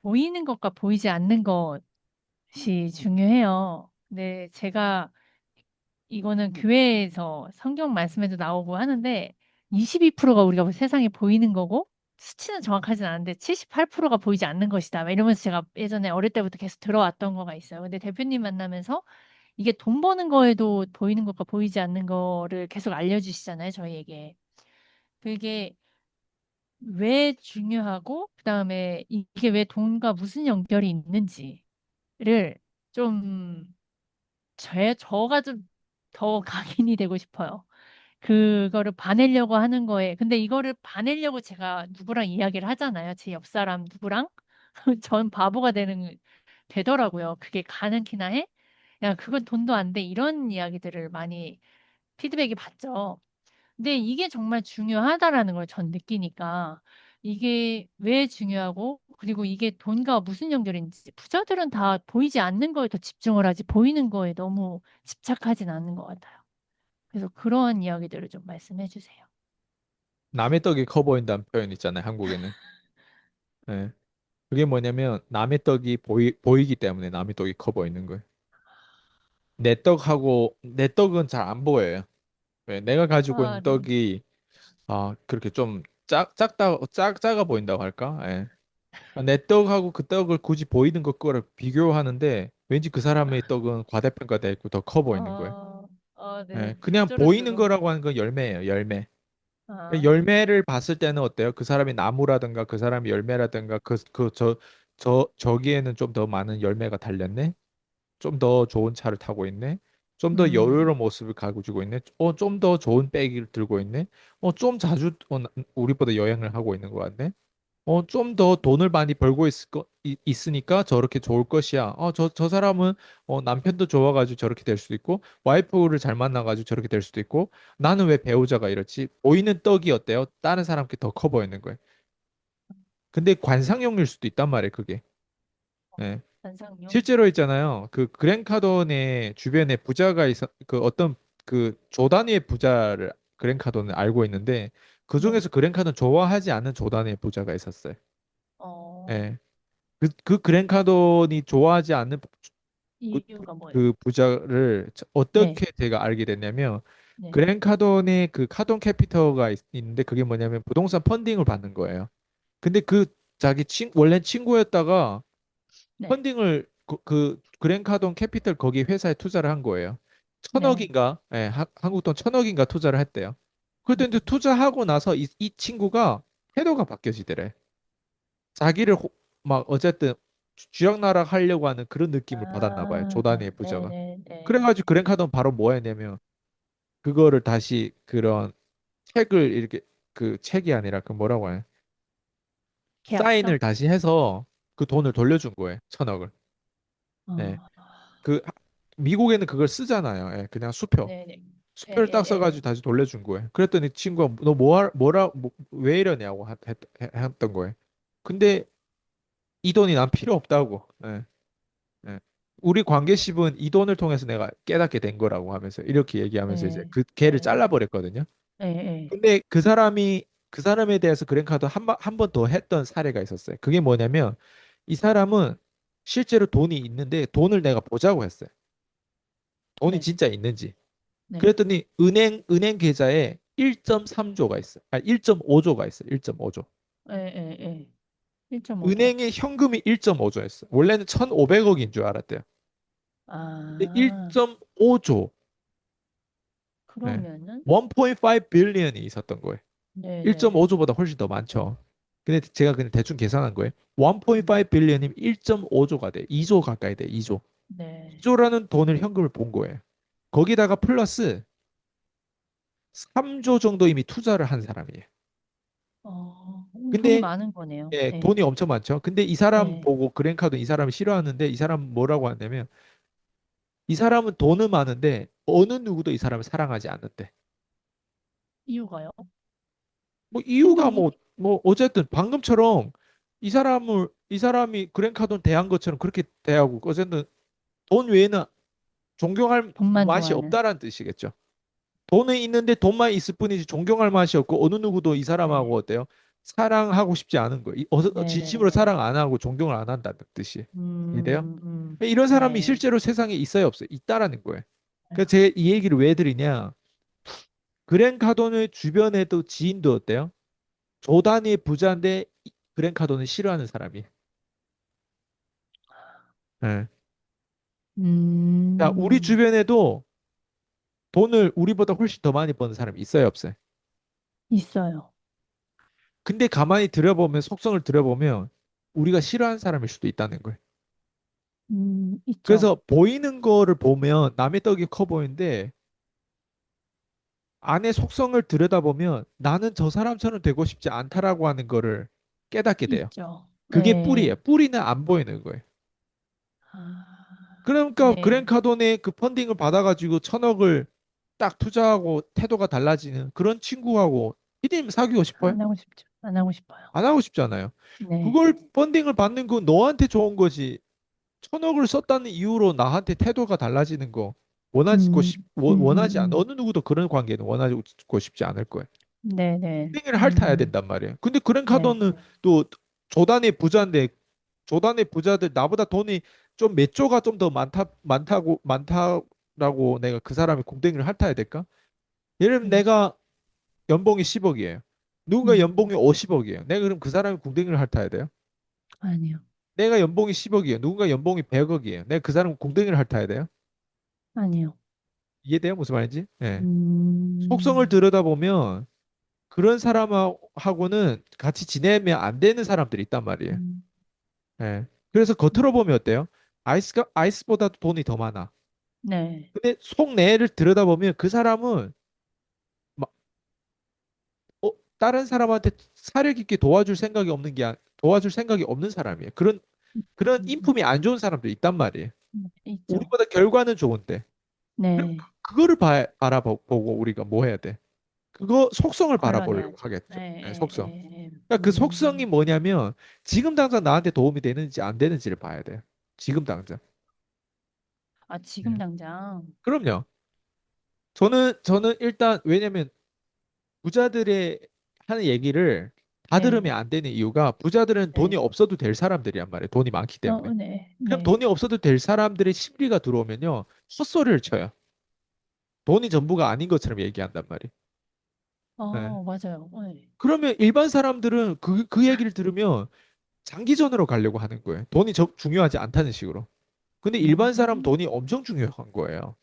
보이는 것과 보이지 않는 것이 중요해요. 근데 제가 이거는 교회에서 성경 말씀에도 나오고 하는데 22%가 우리가 세상에 보이는 거고 수치는 정확하진 않은데 78%가 보이지 않는 것이다. 막 이러면서 제가 예전에 어릴 때부터 계속 들어왔던 거가 있어요. 근데 대표님 만나면서 이게 돈 버는 거에도 보이는 것과 보이지 않는 거를 계속 알려주시잖아요, 저희에게. 그게 왜 중요하고, 그다음에 이게 왜 돈과 무슨 연결이 있는지를 좀, 저가 좀 더 각인이 되고 싶어요. 그거를 봐내려고 하는 거에. 근데 이거를 봐내려고 제가 누구랑 이야기를 하잖아요. 제 옆 사람 누구랑. 전 바보가 되더라고요. 그게 가능키나 해? 야, 그건 돈도 안 돼. 이런 이야기들을 많이 피드백이 받죠. 근데 이게 정말 중요하다라는 걸 전 느끼니까 이게 왜 중요하고 그리고 이게 돈과 무슨 연결인지 부자들은 다 보이지 않는 거에 더 집중을 하지 보이는 거에 너무 집착하진 않는 것 같아요. 그래서 그러한 이야기들을 좀 말씀해 주세요. 남의 떡이 커 보인다는 표현 있잖아요, 한국에는. 예. 그게 뭐냐면 남의 떡이 보이기 때문에 남의 떡이 커 보이는 거예요. 내 떡은 잘 안 보여요. 왜? 내가 가지고 있는 아, 네. 떡이 그렇게 좀 작아 보인다고 할까? 예. 내 떡하고 그 떡을 굳이 보이는 것과를 비교하는데 왠지 그 사람의 떡은 과대평가돼 있고 더 커 보이는 거예요. 예. 네. 그냥 보이는 뚜루뚜루. 거라고 하는 건 열매예요, 열매. 아, 열매를 봤을 때는 어때요? 그 사람이 나무라든가 그 사람이 열매라든가 저기에는 좀 더 많은 열매가 달렸네? 좀 더 좋은 차를 타고 있네? 좀 더 음, 여유로운 모습을 가지고 있네? 좀 더 좋은 백을 들고 있네? 좀 자주 우리보다 여행을 하고 있는 것 같네? 좀 더 돈을 많이 벌고 있으니까 저렇게 좋을 것이야. 저 사람은 남편도 좋아가지고 저렇게 될 수도 있고, 와이프를 잘 만나가지고 저렇게 될 수도 있고, 나는 왜 배우자가 이렇지? 보이는 떡이 어때요? 다른 사람께 더 커 보이는 거예요. 근데 관상용일 수도 있단 말이에요, 그게. 예. 관상용. 실제로 있잖아요. 그 그랜카돈의 주변에 부자가 그 어떤 그 조단위의 부자를 그랜카돈을 알고 있는데, 그 네. 중에서 그랜카돈 좋아하지 않는 조단위의 부자가 있었어요. 어, 예. 그 그랜카돈이 좋아하지 않는 이유가 뭐예요? 그 부자를 네, 어떻게 제가 알게 됐냐면 네, 그랜카돈의 그 카돈 캐피터가 있는데 그게 뭐냐면 부동산 펀딩을 받는 거예요. 근데 그 자기 원래 친구였다가 네, 펀딩을 그 그랜카돈 캐피털 거기 회사에 투자를 한 거예요. 네. 천억인가? 예, 한국 돈 천억인가 투자를 했대요. 그랬더니 음, 투자하고 나서 이 친구가 태도가 바뀌어지더래. 자기를 막 어쨌든 쥐락나락 하려고 하는 그런 느낌을 받았나 봐요. 조단위의 부자가. 네네네. 그래가지고 그랜카드는 바로 뭐 했냐면 그거를 다시 그런 책을 이렇게 그 책이 아니라 그 뭐라고 해요? 계약서? 사인을 다시 해서 그 돈을 돌려준 거예요. 천억을. 네. 어, 그 미국에는 그걸 쓰잖아요. 예, 그냥 수표. 네네. 에, 수표를 딱 에, 에. 써가지고 다시 돌려준 거예요. 그랬더니 친구가 너 왜 이러냐고 했던 거예요. 근데 이 돈이 난 필요 없다고. 예. 예. 우리 관계십은 이 돈을 통해서 내가 깨닫게 된 거라고 하면서 이렇게 얘기하면서 이제 네, 그 걔를 네, 잘라버렸거든요. 네, 네, 근데 그 사람에 대해서 그랜카드 한 번 더 했던 사례가 있었어요. 그게 뭐냐면 이 사람은 실제로 돈이 있는데 돈을 내가 보자고 했어요. 돈이 네, 진짜 있는지. 네, 그랬더니 은행 계좌에 1.3조가 있어요. 1.5조가 있어요. 1.5조. 에, 에, 에. 1.5조. 은행에 현금이 1.5조였어요. 원래는 1,500억인 줄 알았대요. 근데 아, 1.5조. 네. 그러면은, 1.5 빌리언이 있었던 거예요. 네네. 1.5조보다 훨씬 더 많죠. 근데 제가 그냥 대충 계산한 거예요. 음, 1.5 빌리언이면 1.5조가 돼. 2조 가까이 돼. 2조. 네. 2조라는 돈을 현금을 본 거예요. 거기다가 플러스 3조 정도 이미 투자를 한 사람이에요. 돈이 근데 많은 거네요. 예, 네, 돈이 엄청 많죠. 근데 이 사람 네. 보고 그랜카도 이 사람을 싫어하는데 이 사람 뭐라고 하냐면 이 사람은 돈은 많은데 어느 누구도 이 사람을 사랑하지 않는데. 이유가요? 뭐 이유가 행동이? 뭐 어쨌든 방금처럼 이 사람이 그랜카돈 대한 것처럼 그렇게 대하고 어쨌든 돈 외에는 존경할 돈만 맛이 좋아하는. 없다라는 뜻이겠죠. 돈은 있는데 돈만 있을 뿐이지 존경할 맛이 없고 어느 누구도 이 네, 사람하고 어때요? 사랑하고 싶지 않은 거예요. 진심으로 네네. 사랑 안 하고 존경을 안 한다는 뜻이. 이래요? 이런 사람이 네. 실제로 세상에 있어요, 없어요? 있다라는 거예요. 그래서 제가 이 얘기를 왜 드리냐? 그랜 카돈의 주변에도 지인도 어때요? 조단위의 부자인데 그랜 카돈을 싫어하는 사람이. 예. 자, 우리 음, 주변에도 돈을 우리보다 훨씬 더 많이 버는 사람이 있어요, 없어요? 있어요. 근데 가만히 들여보면, 속성을 들여보면 우리가 싫어하는 사람일 수도 있다는 거예요. 있죠. 그래서 보이는 거를 보면 남의 떡이 커 보이는데 안에 속성을 들여다보면 나는 저 사람처럼 되고 싶지 않다라고 하는 거를 깨닫게 돼요. 있죠. 그게 뿌리예요. 네. 뿌리는 안 보이는 거예요. 아, 그러니까 네. 그랜카돈의 그 펀딩을 받아가지고 1,000억을 딱 투자하고 태도가 달라지는 그런 친구하고 피디님 사귀고 싶어요? 안 하고 싶죠. 안 하고 싶어요. 안 하고 싶잖아요. 네. 그걸 펀딩을 받는 건 너한테 좋은 거지. 1,000억을 썼다는 이유로 나한테 태도가 달라지는 거 원하지 않아. 어느 누구도 그런 관계는 원하고 싶지 않을 거예요. 네네. 땡을 핥아야 된단 말이에요. 근데 네. 그랜카도는 또 조단의 부자인데 조단의 부자들 나보다 돈이 좀 몇 조가 좀 더 많다라고 내가 그 사람의 공땡이를 핥아야 될까? 예를 들면 음, 내가 연봉이 10억이에요. 누군가 음, 연봉이 50억이에요. 내가 그럼 그 사람의 공땡이를 핥아야 돼요? 아니요. 내가 연봉이 10억이에요. 누군가 연봉이 100억이에요. 내가 그 사람 공땡이를 핥아야 돼요? 아니요. 이해돼요? 무슨 말인지? 예. 속성을 음, 들여다보면 그런 사람하고는 같이 지내면 안 되는 사람들이 있단 말이에요. 음, 예. 그래서 겉으로 보면 어때요? 아이스보다도 돈이 더 많아. 네. 근데 속내를 들여다보면 그 사람은 막, 다른 사람한테 사려 깊게 도와줄 생각이 없는 사람이에요. 그런 음, 인품이 안 좋은 사람도 있단 말이에요. 있죠. 우리보다 결과는 좋은데. 그럼 네. 그거를 알아보고 우리가 뭐 해야 돼? 그거 속성을 바라보려고 걸러내야죠. 하겠죠. 네, 네, 속성. 네, 네. 그러니까 그 속성이 뭐냐면 지금 당장 나한테 도움이 되는지 안 되는지를 봐야 돼요. 지금 당장. 아, 지금 네. 당장. 그럼요. 저는 일단 왜냐면 부자들의 하는 얘기를 다 네. 들으면 안 되는 이유가 부자들은 돈이 네. 없어도 될 사람들이란 말이에요. 돈이 많기 때문에. 네. 그럼 네. 돈이 없어도 될 사람들의 심리가 들어오면요. 헛소리를 쳐요. 돈이 전부가 아닌 것처럼 얘기한단 말이에요. 네. 맞아요. 네. 그러면 일반 사람들은 그 얘기를 들으면 장기전으로 가려고 하는 거예요. 돈이 중요하지 않다는 식으로. 근데 일반 사람 음, 돈이 엄청 중요한 거예요.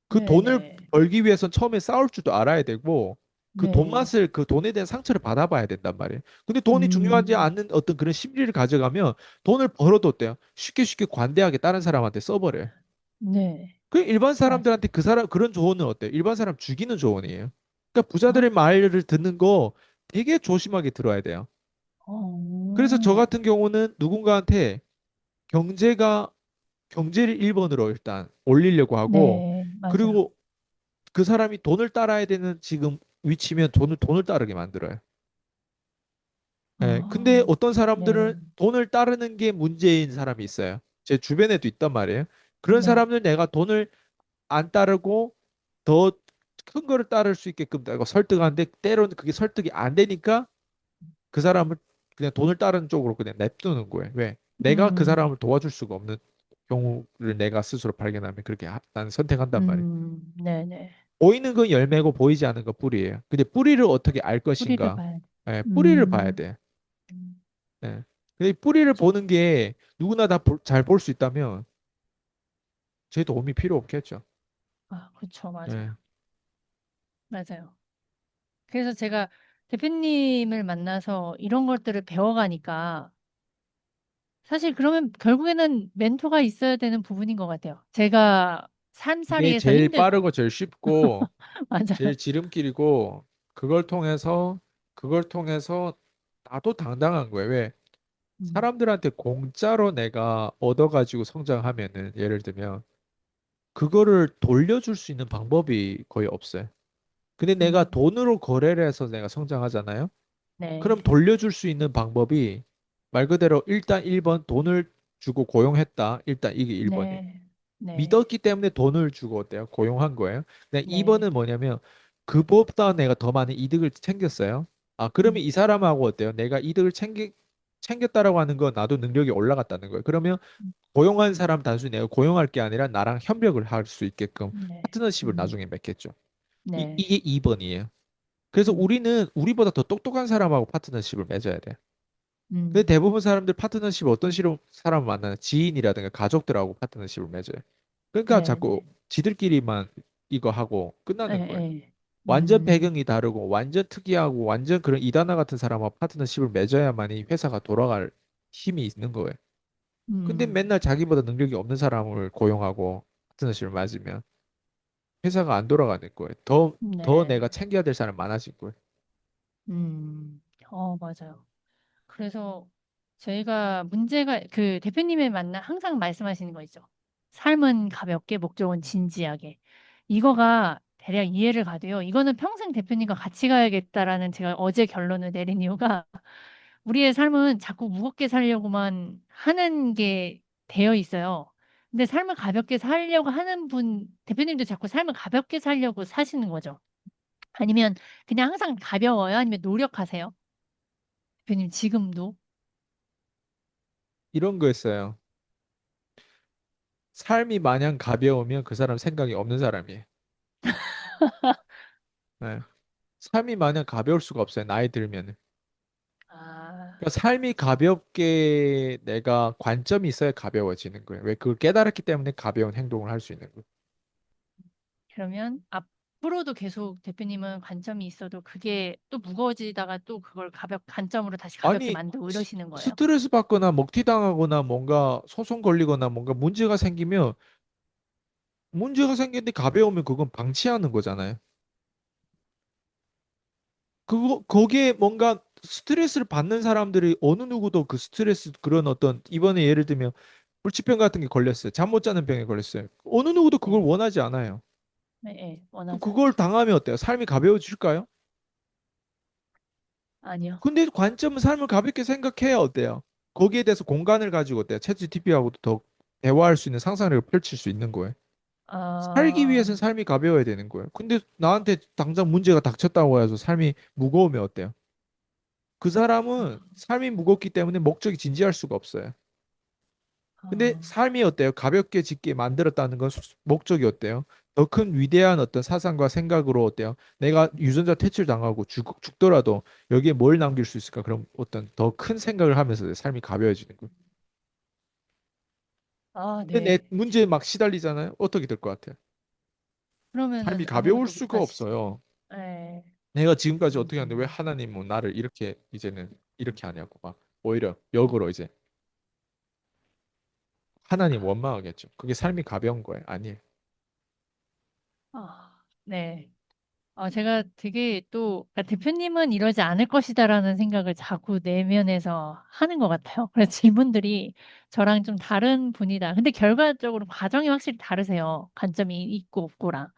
그 네, 돈을 네. 벌기 위해선 처음에 싸울 줄도 알아야 되고 그 돈 네. 맛을 그 돈에 대한 상처를 받아봐야 된단 말이에요. 근데 돈이 중요하지 음, 않는 어떤 그런 심리를 가져가면 돈을 벌어도 어때요? 쉽게 쉽게 관대하게 다른 사람한테 써버려요. 네. 그 일반 맞아요. 사람들한테 그 사람 그런 조언은 어때요? 일반 사람 죽이는 조언이에요. 그러니까 부자들의 아, 말을 듣는 거 되게 조심하게 들어야 돼요. 그래서 저 어, 같은 경우는 누군가한테 경제가 경제를 1번으로 일단 올리려고 하고 네. 맞아요. 그리고 그 사람이 돈을 따라야 되는 지금 위치면 돈을 따르게 만들어요. 예, 근데 아, 어떤 사람들은 네. 돈을 따르는 게 문제인 사람이 있어요. 제 주변에도 있단 말이에요. 그런 네. 사람들 내가 돈을 안 따르고 더 큰 거를 따를 수 있게끔 내가 설득하는데 때로는 그게 설득이 안 되니까 그 사람을 그냥 돈을 따르는 쪽으로 그냥 냅두는 거예요. 왜? 내가 그 음, 사람을 도와줄 수가 없는 경우를 내가 스스로 발견하면 그렇게 나는 선택한단 말이에요. 네네. 보이는 건 열매고 보이지 않는 건 뿌리예요. 근데 뿌리를 어떻게 알 뿌리를 것인가? 봐야 돼. 예, 뿌리를 봐야 음, 돼. 음, 예. 근데 이 뿌리를 그쵸. 보는 게 누구나 다 잘 볼 수 있다면 제 도움이 필요 없겠죠. 아, 그쵸. 예. 맞아요. 맞아요. 그래서 제가 대표님을 만나서 이런 것들을 배워가니까 사실 그러면 결국에는 멘토가 있어야 되는 부분인 것 같아요. 제가 그게 삶살이에서 제일 힘들 때. 빠르고 제일 쉽고 맞아요. 제일 지름길이고 그걸 통해서 그걸 통해서 나도 당당한 거예요. 왜? 음, 사람들한테 공짜로 내가 얻어가지고 성장하면은 예를 들면 그거를 돌려줄 수 있는 방법이 거의 없어요. 근데 내가 음, 돈으로 거래를 해서 내가 성장하잖아요. 그럼 네. 돌려줄 수 있는 방법이 말 그대로 일단 1번 돈을 주고 고용했다. 일단 이게 1번이에요. 네. 네. 믿었기 때문에 돈을 주고 어때요? 고용한 거예요. 근데 네. 2번은 뭐냐면 그보다 내가 더 많은 이득을 챙겼어요. 아, 그러면 음, 이 사람하고 어때요? 내가 이득을 챙겼다라고 하는 건 나도 능력이 올라갔다는 거예요. 그러면 음, 고용한 사람 단순히 내가 고용할 게 아니라 나랑 협력을 할 수 있게끔 네, 파트너십을 나중에 맺겠죠. 네, 이게 2번이에요. 그래서 음, 우리는 우리보다 더 똑똑한 사람하고 파트너십을 맺어야 돼. 근데 음, 대부분 사람들 파트너십 어떤 식으로 사람을 만나는 지인이라든가 가족들하고 파트너십을 맺어요. 그러니까 네, 자꾸 네, 지들끼리만 이거 하고 예, 끝나는 거예요. 예, 완전 배경이 다르고 완전 특이하고 완전 그런 이단아 같은 사람하고 파트너십을 맺어야만이 회사가 돌아갈 힘이 있는 거예요. 근데 음, 맨날 자기보다 능력이 없는 사람을 고용하고 파트너십을 맞으면 회사가 안 돌아가는 거예요. 더 내가 네, 챙겨야 될 사람 많아질 거예요. 맞아요. 그래서 저희가 문제가 그 대표님의 항상 말씀하시는 거 있죠. 삶은 가볍게, 목적은 진지하게. 이거가 대략 이해를 가도요. 이거는 평생 대표님과 같이 가야겠다라는 제가 어제 결론을 내린 이유가 우리의 삶은 자꾸 무겁게 살려고만 하는 게 되어 있어요. 근데 삶을 가볍게 살려고 하는 대표님도 자꾸 삶을 가볍게 살려고 사시는 거죠. 아니면 그냥 항상 가벼워요? 아니면 노력하세요? 대표님 지금도? 이런 거였어요. 삶이 마냥 가벼우면 그 사람 생각이 없는 사람이에요. 네. 삶이 마냥 가벼울 수가 없어요. 나이 들면은. 아, 그러니까 삶이 가볍게 내가 관점이 있어야 가벼워지는 거예요. 왜 그걸 깨달았기 때문에 가벼운 행동을 할 수 있는 거예요. 그러면 앞으로도 계속 대표님은 관점이 있어도 그게 또 무거워지다가 또 그걸 관점으로 다시 가볍게 아니, 만들고 이러시는 거예요. 스트레스 받거나 먹튀당하거나 뭔가 소송 걸리거나 뭔가 문제가 생기면 문제가 생겼는데 가벼우면 그건 방치하는 거잖아요. 거기에 뭔가 스트레스를 받는 사람들이 어느 누구도 그 스트레스 그런 어떤 이번에 예를 들면 불치병 같은 게 걸렸어요. 잠 못 자는 병에 걸렸어요. 어느 누구도 그걸 네, 원하지 않아요. 네, 네, 그럼 원하지 그걸 않죠. 당하면 어때요? 삶이 가벼워질까요? 아니요. 근데 관점은 삶을 가볍게 생각해야 어때요? 거기에 대해서 공간을 가지고 어때요? 챗GPT하고도 더 대화할 수 있는 상상력을 펼칠 수 있는 거예요. 살기 아, 위해서는 삶이 가벼워야 되는 거예요. 근데 나한테 당장 문제가 닥쳤다고 해서 삶이 무거우면 어때요? 그 사람은 삶이 무겁기 때문에 목적이 진지할 수가 없어요. 근데 아, 삶이 어때요? 가볍게 짓게 만들었다는 건 목적이 어때요? 더 큰 위대한 어떤 사상과 생각으로 어때요? 내가 유전자 퇴출 당하고 죽더라도 여기에 뭘 남길 수 있을까? 그럼 어떤 더 큰 생각을 하면서 내 삶이 가벼워지는 거예요. 근데 내 네. 문제에 막 시달리잖아요. 어떻게 될 것 같아요? 삶이 그러면은 가벼울 아무것도 수가 못하시죠. 없어요. 네. 내가 지금까지 어떻게 하는데 왜 음. 하나님은 나를 이렇게 이제는 이렇게 하냐고 막 오히려 역으로 이제 하나님 원망하겠죠. 그게 삶이 가벼운 거예요. 아니에요. 네. 제가 되게 또, 그러니까 대표님은 이러지 않을 것이다라는 생각을 자꾸 내면에서 하는 것 같아요. 그래서 질문들이 저랑 좀 다른 분이다. 근데 결과적으로 과정이 확실히 다르세요. 관점이 있고 없고랑.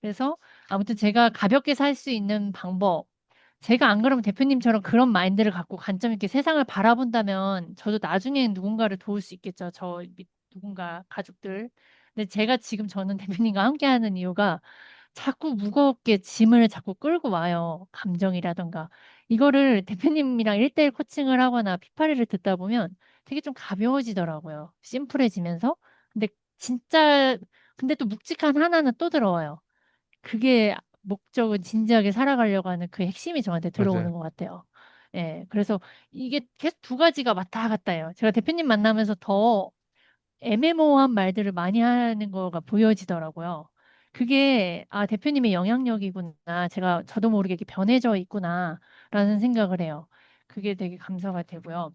그래서 아무튼 제가 가볍게 살 수 있는 방법, 제가 안 그러면 대표님처럼 그런 마인드를 갖고 관점 있게 세상을 바라본다면 저도 나중에 누군가를 도울 수 있겠죠. 누군가 가족들. 근데 제가 지금 저는 대표님과 함께 하는 이유가 자꾸 무겁게 짐을 자꾸 끌고 와요. 감정이라던가. 이거를 대표님이랑 1대1 코칭을 하거나 피파리를 듣다 보면 되게 좀 가벼워지더라고요. 심플해지면서. 근데 진짜, 근데 또 묵직한 하나는 또 들어와요. 그게 목적은 진지하게 살아가려고 하는 그 핵심이 저한테 맞아요. 들어오는 것 같아요. 예, 그래서 이게 계속 두 가지가 왔다 갔다 해요. 제가 대표님 만나면서 더 애매모호한 말들을 많이 하는 거가 보여지더라고요. 그게, 대표님의 영향력이구나. 저도 모르게 이렇게 변해져 있구나. 라는 생각을 해요. 그게 되게 감사가 되고요.